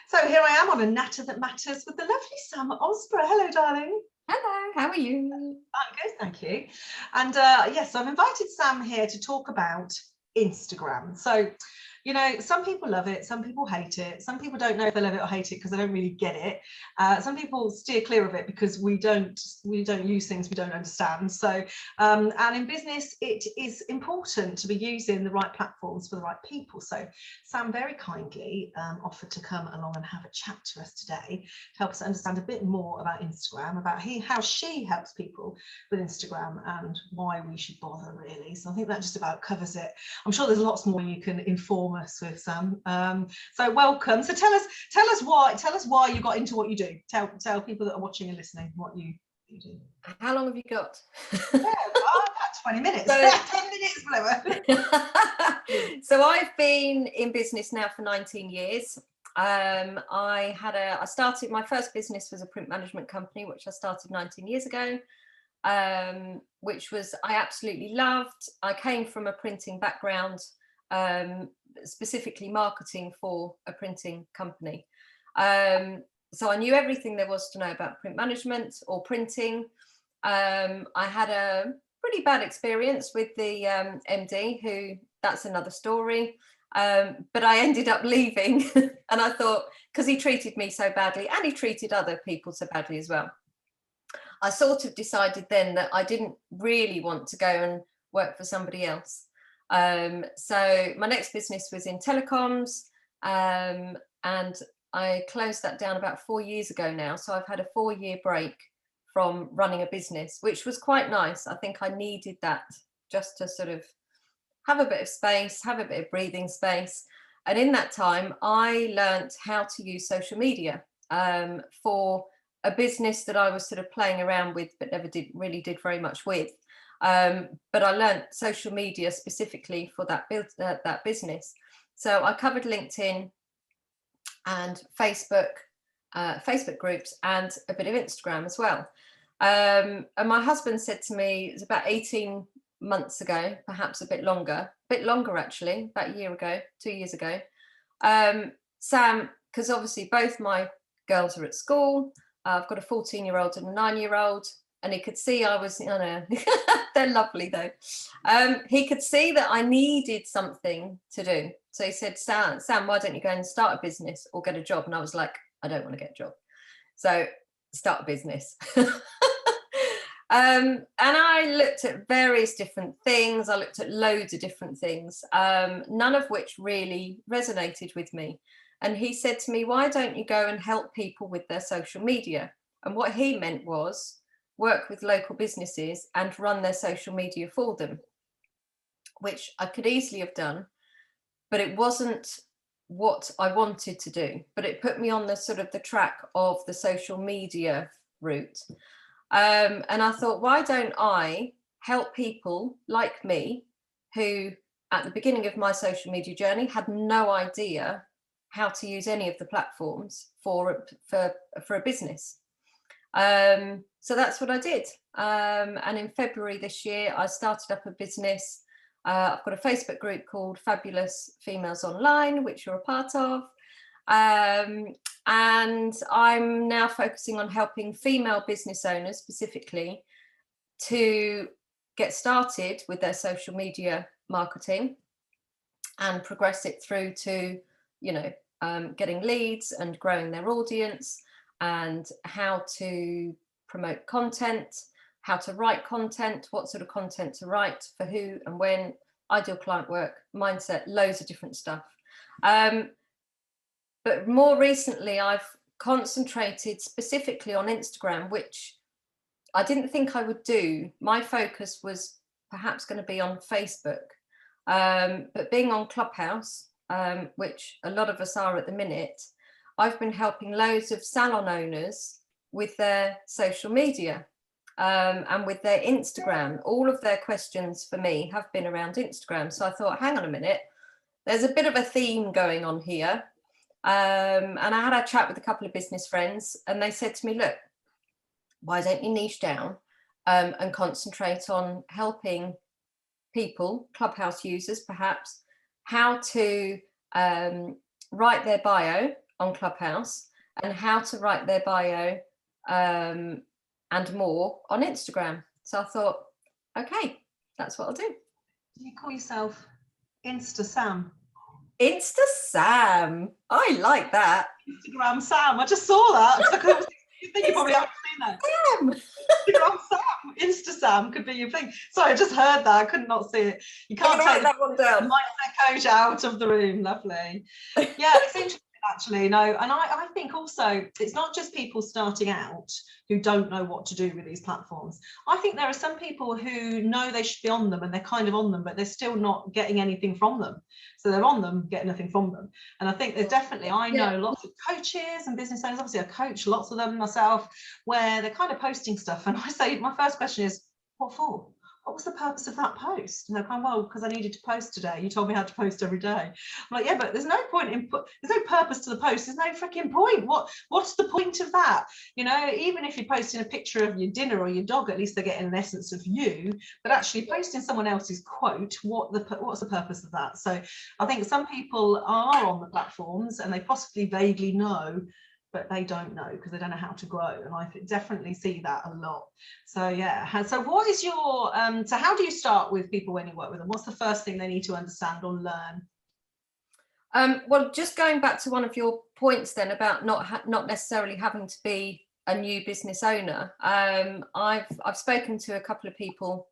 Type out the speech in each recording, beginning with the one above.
So here I am on a Natter That Matters with the lovely Sam Osborough. Hello, darling. Hello, how are you? I'm good, thank you. And yes, I've invited Sam here to talk about Instagram. So, you know, some people love it, some people hate it, some people don't know if they love it or hate it because they don't really get it. Some people steer clear of it because we don't use things we don't understand. So, and in business, it is important to be using the right platforms for the right people. So, Sam very kindly offered to come along and have a chat to us today to help us understand a bit more about Instagram, about how she helps people with Instagram and why we should bother, really. So I think that just about covers it. I'm sure there's lots more you can inform us with, Sam. So welcome. So tell us why you got into what you do. Tell people that are watching and listening what you do. How long have you got? Yeah, about 20 minutes. 10 minutes, whatever. So I've been in business now for 19 years. I started, my first business was a print management company, which I started 19 years ago, which was, I absolutely loved. I came from a printing background, specifically marketing for a printing company. So I knew everything there was to know about print management or printing. I had a pretty bad experience with the MD, who, that's another story. But I ended up leaving and I thought, because he treated me so badly and he treated other people so badly as well, I sort of decided then that I didn't really want to go and work for somebody else. So my next business was in telecoms, and I closed that down about 4 years ago now. So I've had a 4-year break from running a business, which was quite nice. I think I needed that just to sort of have a bit of space, have a bit of breathing space. And in that time, I learned how to use social media for a business that I was sort of playing around with, but never really did very much with. But I learned social media specifically for that business. So I covered LinkedIn and Facebook groups and a bit of Instagram as well. And my husband said to me, it was about 18 months ago, perhaps a bit longer actually, about a year ago, 2 years ago. Sam, because obviously both my girls are at school, I've got a 14-year-old and a 9-year-old, and he could see I was, they're lovely though. He could see that I needed something to do. So he said, Sam, why don't you go and start a business or get a job? And I was like, I don't want to get a job. So start a business. And I looked at various different things. I looked at loads of different things, none of which really resonated with me. And he said to me, why don't you go and help people with their social media? And what he meant was work with local businesses and run their social media for them, which I could easily have done, but it wasn't what I wanted to do. But it put me on the sort of the track of the social media route. And I thought, why don't I help people like me who at the beginning of my social media journey had no idea how to use any of the platforms for a business. So that's what I did. And in February this year, I started up a business. I've got a Facebook group called Fabulous Females Online, which you're a part of. And I'm now focusing on helping female business owners specifically to get started with their social media marketing and progress it through to, getting leads and growing their audience, and how to promote content, how to write content, what sort of content to write, for who and when, ideal client work, mindset, loads of different stuff. But more recently, I've concentrated specifically on Instagram, which I didn't think I would do. My focus was perhaps going to be on Facebook, but being on Clubhouse, which a lot of us are at the minute, I've been helping loads of salon owners with their social media and with their Instagram. All of their questions for me have been around Instagram. So I thought, hang on a minute, there's a bit of a theme going on here. And I had a chat with a couple of business friends, and they said to me, look, why don't you niche down and concentrate on helping people, Clubhouse users perhaps, how to write their bio on Clubhouse and how to write their bio and more on Instagram. So I thought, okay, that's what I'll do. Do you call yourself Insta Sam? Insta Sam. I like that. Instagram Sam. I just saw that. You think you probably haven't seen that. Sam. Instagram Sam. Insta Sam could be your thing. Sorry, I just heard that. I could not see it. You can't take that one down. Mindset coach out of the room. Lovely. Yeah, it's interesting. Actually, no, and I think also it's not just people starting out who don't know what to do with these platforms. I think there are some people who know they should be on them and they're kind of on them, but they're still not getting anything from them. So they're on them, getting nothing from them. And I think there's definitely, I know lots of coaches and business owners, obviously I coach lots of them myself, where they're kind of posting stuff. And I say, my first question is, what for? What was the purpose of that post? And they're kind of, well, because I needed to post today. You told me how to post every day. I'm like, yeah, but there's no point in there's no purpose to the post. There's no freaking point. What's the point of that? You know, even if you're posting a picture of your dinner or your dog, at least they're getting an essence of you. But actually posting someone else's quote, what's the purpose of that? So I think some people are on the platforms and they possibly vaguely know, but they don't know because they don't know how to grow. And I definitely see that a lot. So yeah, so what is your, so how do you start with people when you work with them? What's the first thing they need to understand or learn? Well, just going back to one of your points then about not necessarily having to be a new business owner. I've spoken to a couple of people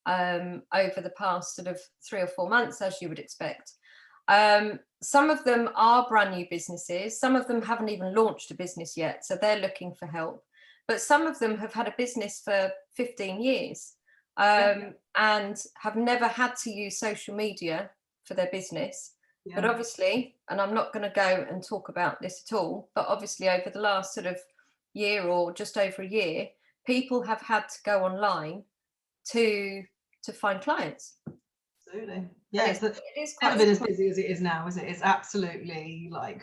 over the past sort of 3 or 4 months, as you would expect. Some of them are brand new businesses. Some of them haven't even launched a business yet, so they're looking for help. But some of them have had a business for 15 years and have never had to use social media for their business. Yeah. But obviously, and I'm not going to go and talk about this at all, but obviously over the last sort of year or just over a year, people have had to go online to find clients. Absolutely. Yeah, it is quite never been as busy as it is now, is it? It's absolutely like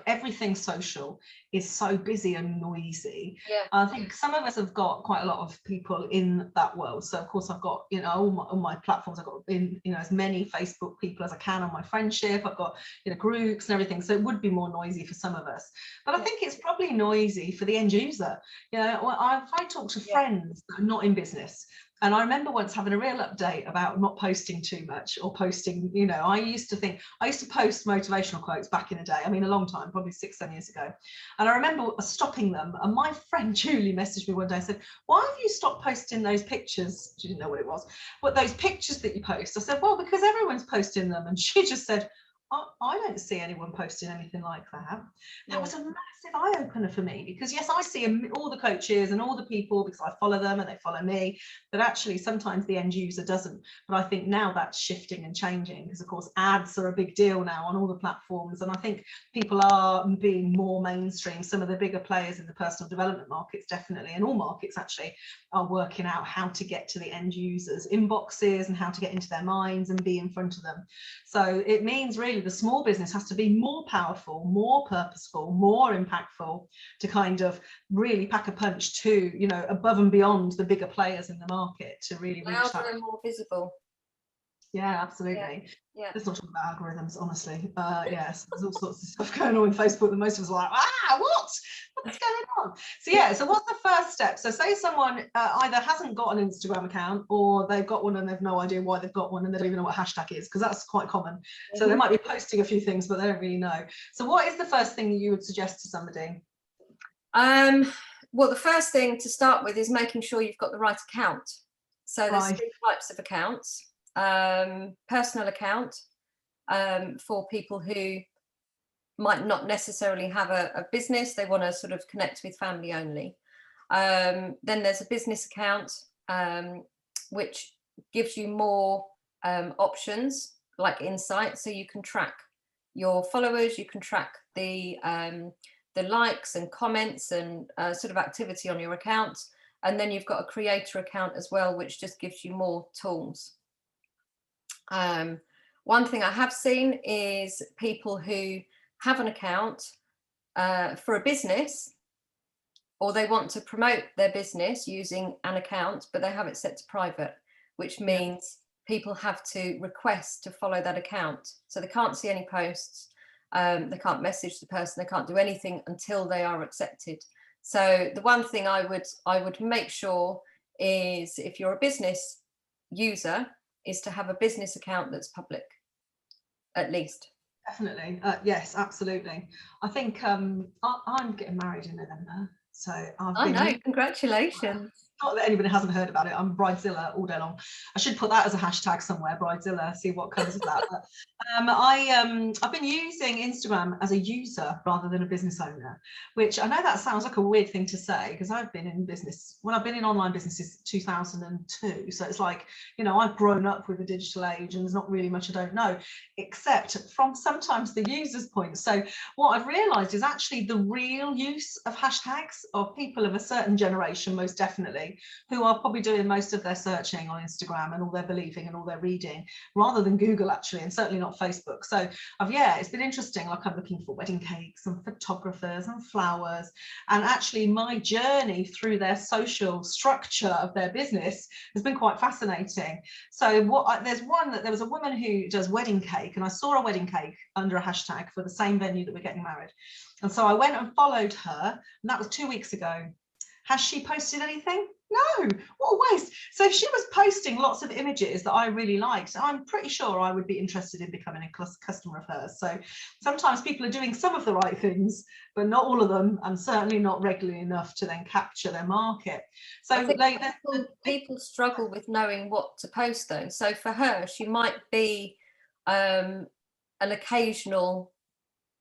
everything social is so busy and noisy. Yeah. I think some of us have got quite a lot of people in that world. So of course I've got, you know, all my platforms, I've got in, you know, as many Facebook people as I can on my friendship. I've got, you know, groups and everything. So it would be more noisy for some of us. But I think it's probably noisy for the end user. You know, if I talk to friends that are not in business, and I remember once having a real update about not posting too much or posting, you know, I used to post motivational quotes back in the day. I mean, a long time, probably 6-7 years ago. And I remember stopping them. And my friend Julie messaged me one day and said, why have you stopped posting those pictures? She didn't know what it was, but those pictures that you post. I said, well, because everyone's posting them. And she just said, I don't see anyone posting anything like that. That was a massive eye-opener for me, because yes, I see all the coaches and all the people because I follow them and they follow me, but actually sometimes the end user doesn't. But I think now that's shifting and changing, because of course ads are a big deal now on all the platforms, and I think people are being more mainstream. Some of the bigger players in the personal development markets, definitely, and all markets actually, are working out how to get to the end users' inboxes and how to get into their minds and be in front of them. So it means really the small business has to be more powerful, more purposeful, more impactful to kind of really pack a punch to, you know, above and beyond the bigger players in the market to really reach that. And more visible. Yeah, absolutely. Yeah. Let's not talk about algorithms, honestly. Yes, there's all sorts of stuff going on with Facebook that most of us are like, what's going on? So yeah, so what's the first step? So say someone either hasn't got an Instagram account, or they've got one and they've no idea why they've got one and they don't even know what hashtag is, because that's quite common. So they might be posting a few things, but they don't really know. So what is the first thing you would suggest to somebody? Well, the first thing to start with is making sure you've got the right account. So there's 3 types of accounts. Personal account for people who might not necessarily have a business, they want to sort of connect with family only. Then there's a business account, which gives you more options like insights, so you can track your followers, you can track the likes and comments and sort of activity on your account. And then you've got a creator account as well, which just gives you more tools. One thing I have seen is people who have an account for a business, or they want to promote their business using an account, but they have it set to private, which means people have to request to follow that account. So they can't see any posts, they can't message the person, they can't do anything until they are accepted. So the one thing I would make sure is, if you're a business user, is to have a business account that's public, at least. Definitely. Yes, absolutely. I think I'm getting married in November. So I know, congratulations. Not that anybody hasn't heard about it. I'm Bridezilla all day long. I should put that as a hashtag somewhere, Bridezilla, see what comes of that. But, I've been using Instagram as a user rather than a business owner, which I know that sounds like a weird thing to say, because I've been in business, I've been in online business since 2002. So it's like, I've grown up with the digital age, and there's not really much I don't know, except from sometimes the user's point. So what I've realized is actually the real use of hashtags of people of a certain generation, most definitely, who are probably doing most of their searching on Instagram and all their believing and all their reading, rather than Google, actually, and certainly not Facebook. So it's been interesting. Like, I'm looking for wedding cakes and photographers and flowers, and actually my journey through their social structure of their business has been quite fascinating. So there was a woman who does wedding cake, and I saw a wedding cake under a hashtag for the same venue that we're getting married, and so I went and followed her, and that was 2 weeks ago. Has she posted anything? No, what a waste. So if she was posting lots of images that I really liked, I'm pretty sure I would be interested in becoming a customer of hers. So sometimes people are doing some of the right things, but not all of them, and certainly not regularly enough to then capture their market. So I think people struggle with knowing what to post, though. So for her, she might be an occasional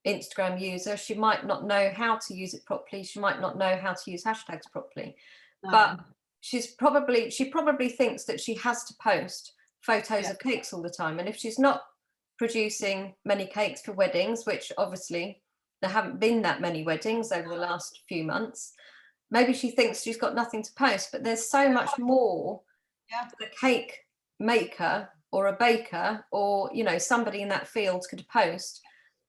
Instagram user. She might not know how to use it properly. She might not know how to use hashtags properly. No. But she probably thinks that she has to post photos of cakes all the time. And if she's not producing many cakes for weddings, which obviously there haven't been that many weddings over the last few months, maybe she thinks she's got nothing to post. But there's so much more that a cake maker or a baker or somebody in that field could post,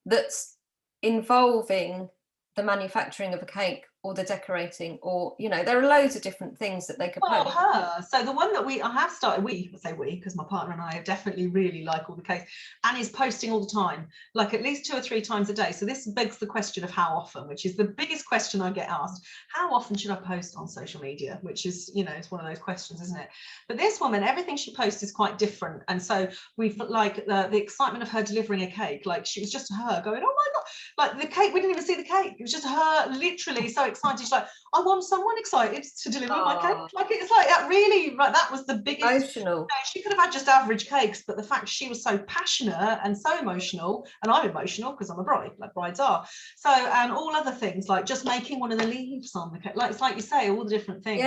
that's involving the manufacturing of a cake or the decorating, or there are loads of different things that they could post. So the one that I have started, because my partner and I definitely really like all the cakes, and is posting all the time, like at least 2 or 3 times a day. So this begs the question of how often, which is the biggest question I get asked. How often should I post on social media? Which is, it's one of those questions, isn't it? But this woman, everything she posts is quite different. And so we've like the excitement of her delivering a cake, like she was just her going, oh my God, like the cake, we didn't even see the cake. It was just her literally so excited. She's like, I want someone excited to deliver my cake. Like, it's like that really, right, that was the biggest. Emotional. She could have had just average cakes, but the fact she was so passionate and so emotional, and I'm emotional because I'm a bride, like brides are. So, and all other things, like just making one of the leaves on the cake, like it's like you say, all the different things.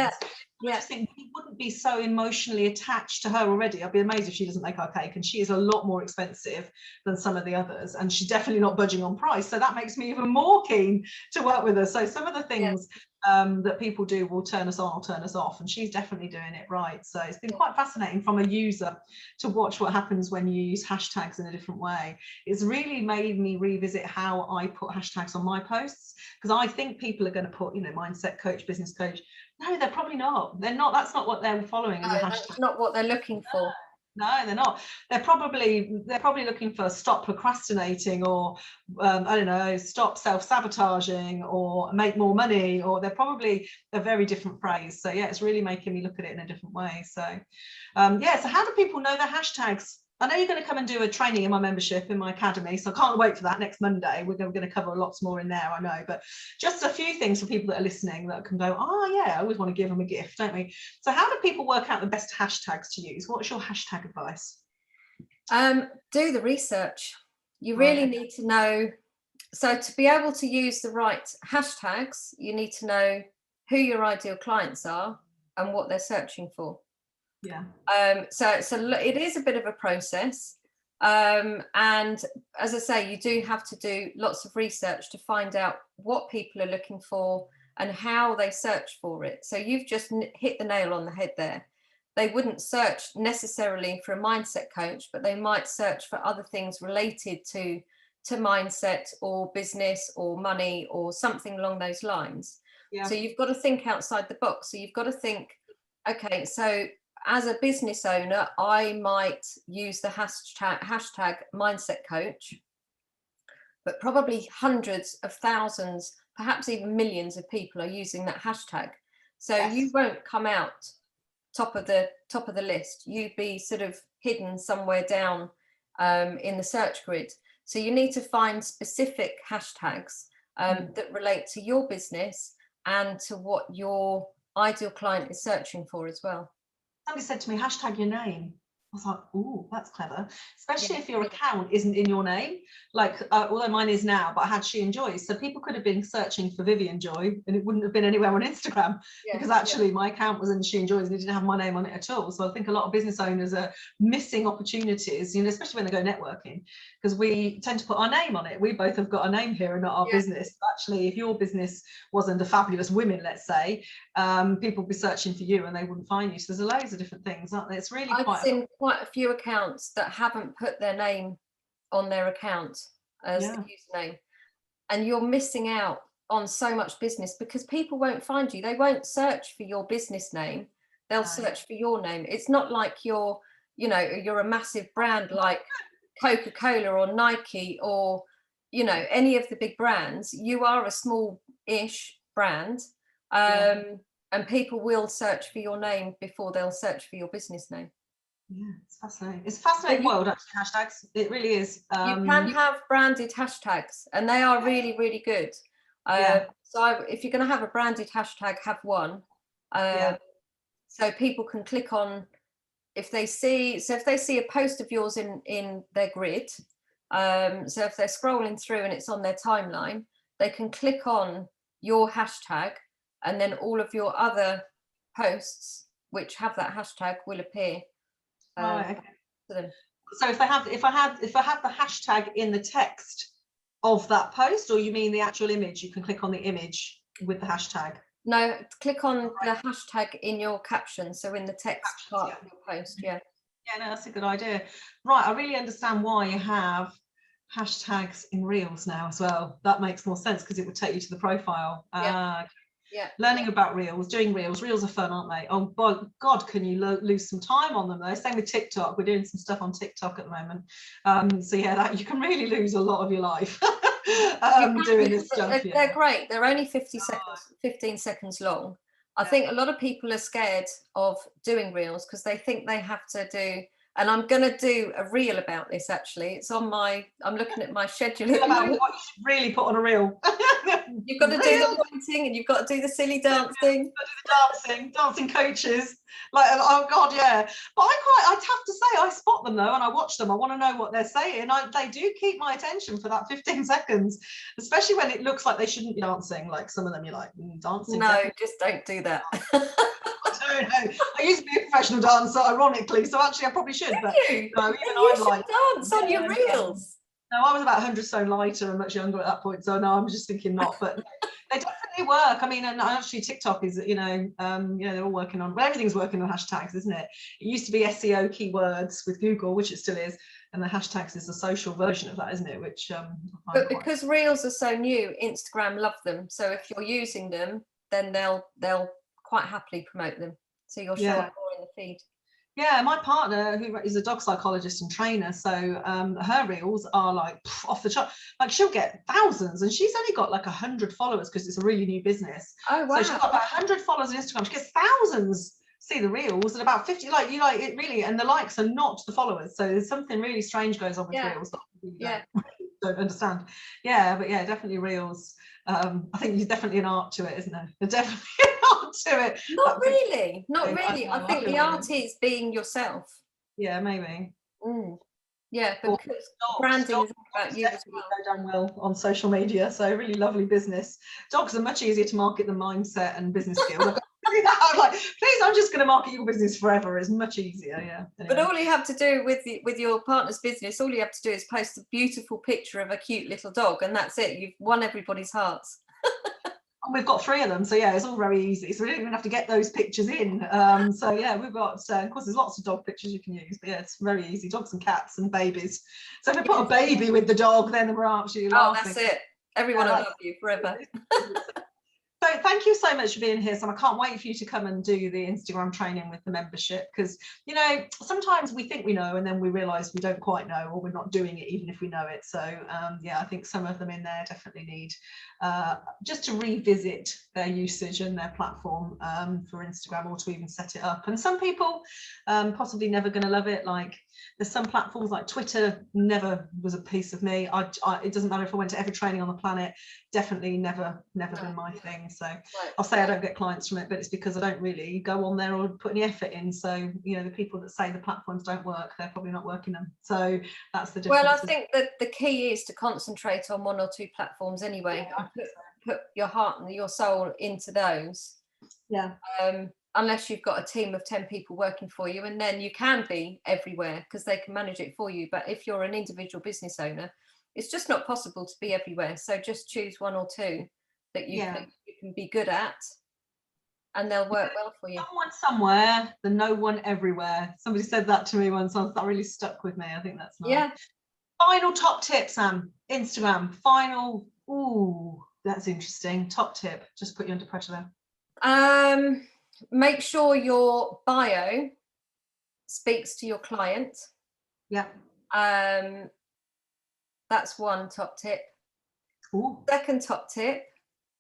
I just think we wouldn't be so emotionally attached to her already. I'd be amazed if she doesn't make our cake, and she is a lot more expensive than some of the others, and she's definitely not budging on price. So that makes me even more keen to work with her. So some of the things that people do will turn us on or turn us off, and she's definitely doing it right. So it's been quite fascinating from a user to watch what happens when you use hashtags in a different way. It's really made me revisit how I put hashtags on my posts, because I think people are going to put, mindset coach, business coach. No, they're probably not. They're not. That's not what they're following. No, that's not what they're looking for. No, they're not. They're probably looking for stop procrastinating, or I don't know, stop self-sabotaging, or make more money, or they're probably a very different phrase. So it's really making me look at it in a different way. So so how do people know their hashtags? I know you're going to come and do a training in my membership in my academy, so I can't wait for that next Monday. We're going to cover lots more in there, I know, but just a few things for people that are listening that can go, I always want to give them a gift, don't we? So how do people work out the best hashtags to use? What's your hashtag advice? Do the research. You really need to know. So to be able to use the right hashtags, you need to know who your ideal clients are and what they're searching for. So it is a bit of a process, and as I say, you do have to do lots of research to find out what people are looking for and how they search for it. So you've just hit the nail on the head there. They wouldn't search necessarily for a mindset coach, but they might search for other things related to mindset or business or money or something along those lines. So you've got to think outside the box. So you've got to think, okay, so as a business owner, I might use the hashtag mindset coach, but probably hundreds of thousands, perhaps even millions of people are using that hashtag. So you won't come out top of the list. You'd be sort of hidden somewhere down in the search grid. So you need to find specific hashtags that relate to your business and to what your ideal client is searching for as well. Somebody said to me, hashtag your name. I was like, oh, that's clever. Especially if your account isn't in your name. Like, although mine is now, but I had She Enjoys. So people could have been searching for Vivienne Joy and it wouldn't have been anywhere on Instagram because actually my account was in She Enjoys and it didn't have my name on it at all. So I think a lot of business owners are missing opportunities, you know, especially when they go networking, because we tend to put our name on it. We both have got a name here and not our business. But actually, if your business was under Fabulous Women, let's say, people would be searching for you and they wouldn't find you. So there's loads of different things, aren't there? It's really I've seen quite a few accounts that haven't put their name on their account as the username, and you're missing out on so much business because people won't find you. They won't search for your business name, they'll search for your name. It's not like you're a massive brand like Coca-Cola or Nike or any of the big brands. You are a small-ish brand, and people will search for your name before they'll search for your business name. Yeah, it's fascinating. It's a fascinating world, actually, hashtags. It really is. You can have branded hashtags and they are really, really good. So if you're going to have a branded hashtag, have one. So people can click on, if they see a post of yours in their grid, so if they're scrolling through and it's on their timeline, they can click on your hashtag and then all of your other posts which have that hashtag will appear. Right, okay. So if I had the hashtag in the text of that post, or you mean the actual image, you can click on the image with the hashtag? No, click on the hashtag in your caption, so in the text part of your post. No, that's a good idea. Right, I really understand why you have hashtags in Reels now as well. That makes more sense because it would take you to the profile. Learning about doing reels are fun, aren't they? Oh God, can you lose some time on them though? Same with TikTok. We're doing some stuff on TikTok at the moment, so you can really lose a lot of your life doing this stuff. They're great. They're only 15 seconds long. I think a lot of people are scared of doing reels because they think they have to do, and I'm going to do a reel about this actually. It's on I'm looking at my schedule. About what you should really put on a reel. You've got to do the pointing and you've got to do the silly dancing. Dancing coaches. Like, oh God, yeah. But I'd have to say, I spot them though, and I watch them. I want to know what they're saying. They do keep my attention for that 15 seconds, especially when it looks like they shouldn't be dancing. Like some of them, you're like, dancing. No, just don't do that. I don't know. I used to be a professional dancer, ironically, so actually I probably should. But you should dance on your reels. No, I was about 100 stone lighter and much younger at that point, so no, I'm just thinking not. But they definitely work. I mean, and actually TikTok is, they're all working on. Well, everything's working on hashtags, isn't it? It used to be SEO keywords with Google, which it still is, and the hashtags is the social version of that, isn't it? Which, but because reels are so new, Instagram love them. So if you're using them, then they'll quite happily promote them. So you'll show up more in the feed. Yeah, my partner, who is a dog psychologist and trainer, so her reels are like off the chart. Like she'll get thousands, and she's only got like 100 followers because it's a really new business. Oh wow! So she's got about 100 followers on Instagram. She gets thousands see the reels, and about 50 it really, and the likes are not the followers. So there's something really strange goes on with reels that I really don't understand. Yeah, but yeah, definitely reels. I think there's definitely an art to it, isn't there? There's definitely an art to it. Not really. I think the art is being yourself. Yeah, maybe. Yeah, but because branding is about you as well. Go down well on social media, so really lovely business. Dogs are much easier to market than mindset and business skills. I'm like, please, I'm just going to market your business forever. It's much easier, yeah. Anyway. But all you have to do with your partner's business, all you have to do is post a beautiful picture of a cute little dog, and that's it. You've won everybody's hearts. And we've got 3 of them, so yeah, it's all very easy. So we don't even have to get those pictures in. So yeah, we've got, of course, there's lots of dog pictures you can use, but yeah, it's very easy. Dogs and cats and babies. So if we put a baby with the dog, then we're absolutely laughing. That's it. Everyone will love you forever. So thank you so much for being here, Sam. I can't wait for you to come and do the Instagram training with the membership, because, you know, sometimes we think we know and then we realise we don't quite know, or we're not doing it even if we know it. So yeah, I think some of them in there definitely need just to revisit their usage and their platform for Instagram, or to even set it up. And some people possibly never going to love it. Like, there's some platforms like Twitter, never was a piece of me. It doesn't matter if I went to every training on the planet, definitely never been my thing. So I'll say I don't get clients from it, but it's because I don't really go on there or put any effort in. So, you know, the people that say the platforms don't work, they're probably not working them. So that's the difference. Well, I think that the key is to concentrate on 1 or 2 platforms anyway, and put your heart and your soul into those. Yeah. Unless you've got a team of 10 people working for you, and then you can be everywhere because they can manage it for you. But if you're an individual business owner, it's just not possible to be everywhere. So just choose 1 or 2 that you can be good at, and they'll work well for you. Someone somewhere, the no one everywhere. Somebody said that to me once. That really stuck with me. I think that's nice. Yeah. Final top tip, Sam. Instagram. Final. Ooh, that's interesting. Top tip. Just put you under pressure there. Make sure your bio speaks to your client. Yeah. That's one top tip. Ooh. Second top tip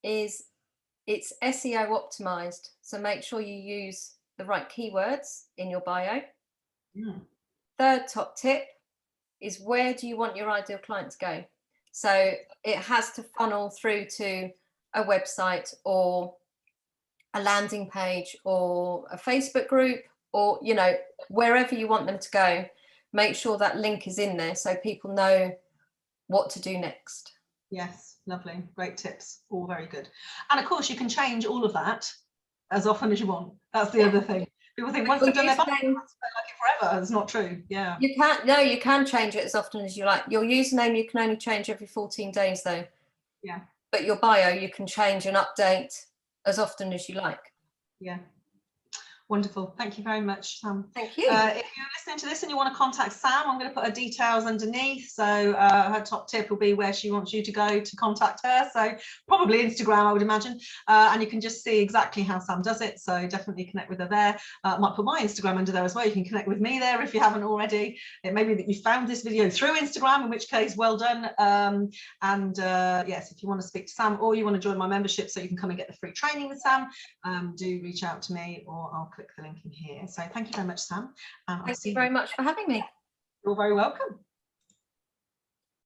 is it's SEO optimized. So make sure you use the right keywords in your bio. Mm. Third top tip is, where do you want your ideal client to go? So it has to funnel through to a website or a landing page or a Facebook group, or, you know, wherever you want them to go. Make sure that link is in there so people know what to do next. Yes, lovely. Great tips. All very good. And of course, you can change all of that as often as you want. That's the other thing. People think once they've done their bio, like it forever. It's not true. Yeah. You can't. No, you can change it as often as you like. Your username you can only change every 14 days, though. Yeah. But your bio you can change and update as often as you like. Yeah. Wonderful. Thank you very much, Sam. Thank you. If you're listening to this and you want to contact Sam, I'm going to put her details underneath. So her top tip will be where she wants you to go to contact her. So probably Instagram, I would imagine. And you can just see exactly how Sam does it. So definitely connect with her there. I might put my Instagram under there as well. You can connect with me there if you haven't already. It may be that you found this video through Instagram, in which case, well done. Yes, if you want to speak to Sam, or you want to join my membership so you can come and get the free training with Sam, do reach out to me, or I'll click the link in here. So thank you very much, Sam. Thank you very much for having me. You're very welcome.